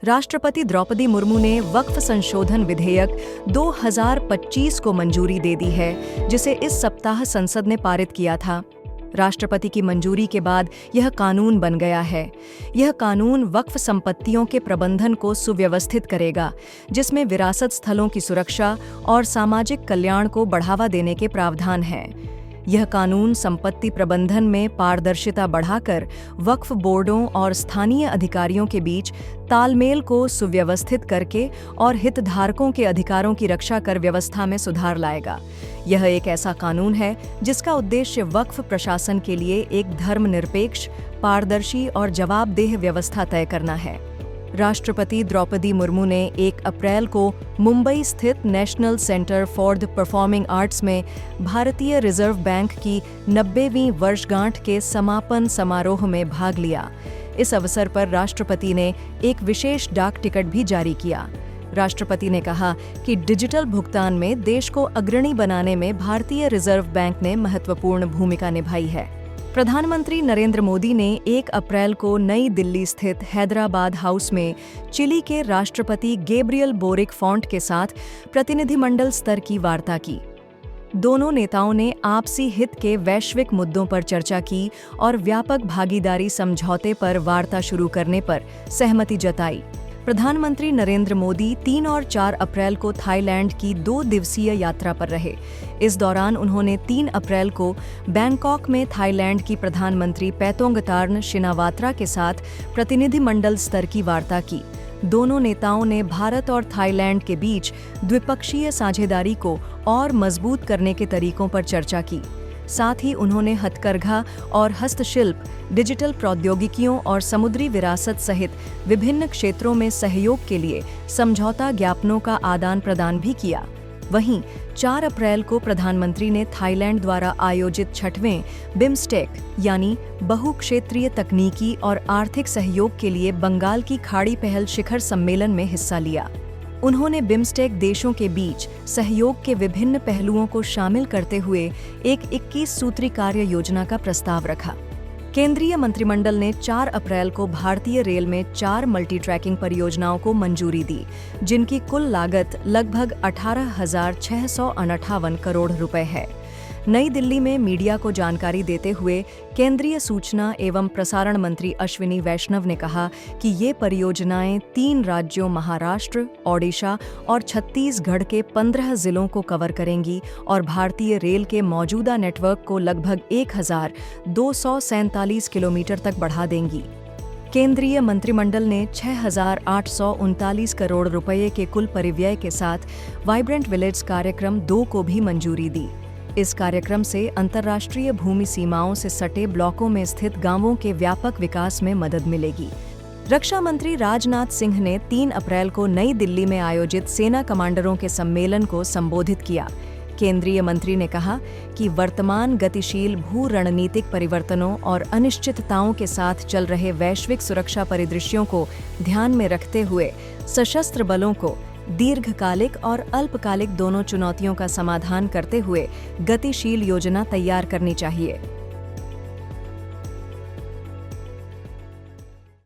राष्ट्रपति द्रौपदी मुर्मू ने वक्फ संशोधन विधेयक 2025 को मंजूरी दे दी है, जिसे इस सप्ताह संसद ने पारित किया था। राष्ट्रपति की मंजूरी के बाद यह कानून बन गया है। यह कानून वक्फ संपत्तियों के प्रबंधन को सुव्यवस्थित करेगा, जिसमें विरासत स्थलों की सुरक्षा और सामाजिक कल्याण को बढ़ावा देने के प्रावधान हैं। यह कानून संपत्ति प्रबंधन में पारदर्शिता बढ़ाकर वक्फ बोर्डों और स्थानीय अधिकारियों के बीच तालमेल को सुव्यवस्थित करके और हितधारकों के अधिकारों की रक्षा कर व्यवस्था में सुधार लाएगा। यह एक ऐसा कानून है जिसका उद्देश्य वक्फ प्रशासन के लिए एक धर्मनिरपेक्ष, पारदर्शी और जवाबदेह व्यवस्था तय करना है। राष्ट्रपति द्रौपदी मुर्मू ने 1 अप्रैल को मुंबई स्थित national centre for the performing arts में भारतीय रिजर्व बैंक की 90वीं वर्षगांठ के समापन समारोह में भाग लिया। इस अवसर पर राष्ट्रपति ने एक विशेष डाक टिकट भी जारी किया। राष्ट्रपति ने कहा कि डिजिटल भुगतान में देश को अग्रणी बनाने में भारतीय रिजर्व बैंक ने महत्वपूर्ण भूमिका निभाई है। प्रधानमंत्री नरेंद्र मोदी ने 1 अप्रैल को नई दिल्ली स्थित हैदराबाद हाउस में चिली के राष्ट्रपति गैब्रियल बोरिक फॉन्ट के साथ प्रतिनिधिमंडल स्तर की वार्ता की। दोनों नेताओं ने आपसी हित के वैश्विक मुद्दों पर चर्चा की और व्यापक भागीदारी समझौते पर वार्ता शुरू करने पर सहमति जताई। प्रधानमंत्री नरेंद्र मोदी 3 और 4 अप्रैल को थाईलैंड की 2 दिवसीय यात्रा पर रहे। इस दौरान उन्होंने 3 अप्रैल को बैंकॉक में थाईलैंड की प्रधानमंत्री पैतोंगतार्न शिनावात्रा के साथ प्रतिनिधिमंडल स्तर की वार्ता की। दोनों नेताओं ने भारत और थाईलैंड के बीच द्विपक्षीय साझेदारी को और मजबूत करने के तरीकों पर चर्चा की। साथ ही उन्होंने हथकरघा और हस्तशिल्प, डिजिटल प्रौद्योगिकियों और समुद्री विरासत सहित विभिन्न क्षेत्रों में सहयोग के लिए समझौता ज्ञापनों का आदान प्रदान भी किया। वहीं 4 अप्रैल को प्रधानमंत्री ने थाईलैंड द्वारा आयोजित 6वें बिम्स्टेक यानी बहुक्षेत्रीय तकनीकी और आर्थिक सहयोग के लिए बंगाल की खाड़ी पहल शिखर सम्मेलन में हिस्सा लिया। उन्होंने बिम्स्टेक देशों के बीच सहयोग के विभिन्न पहलुओं को शामिल करते हुए एक 21 सूत्री कार्य योजना का प्रस्ताव रखा। केंद्रीय मंत्रिमंडल ने 4 अप्रैल को भारतीय रेल में 4 मल्टी ट्रैकिंग परियोजनाओं को मंजूरी दी, जिनकी कुल लागत लगभग 18,658 करोड़ रुपए है। नई दिल्ली में मीडिया को जानकारी देते हुए केंद्रीय सूचना एवं प्रसारण मंत्री अश्विनी वैष्णव ने कहा कि ये परियोजनाएं 3 राज्यों महाराष्ट्र, ओडिशा और छत्तीसगढ़ के 15 जिलों को कवर करेंगी और भारतीय रेल के मौजूदा नेटवर्क को लगभग 1,247 किलोमीटर तक बढ़ा देंगी। केंद्रीय मंत्रिमंडल ने 6,839 करोड़ रुपये के कुल परिव्यय के साथ वाइब्रेंट विलेज कार्यक्रम 2 को भी मंजूरी दी। इस कार्यक्रम से अंतर्राष्ट्रीय भूमि सीमाओं से सटे ब्लॉकों में स्थित गांवों के व्यापक विकास में मदद मिलेगी। रक्षा मंत्री राजनाथ सिंह ने 3 अप्रैल को नई दिल्ली में आयोजित सेना कमांडरों के सम्मेलन को संबोधित किया। केंद्रीय मंत्री ने कहा कि वर्तमान गतिशील भू रणनीतिक परिवर्तनों और अनिश्चितताओं के साथ चल रहे वैश्विक सुरक्षा परिदृश्यों को ध्यान में रखते हुए सशस्त्र बलों को दीर्घकालिक और अल्पकालिक दोनों चुनौतियों का समाधान करते हुए गतिशील योजना तैयार करनी चाहिए।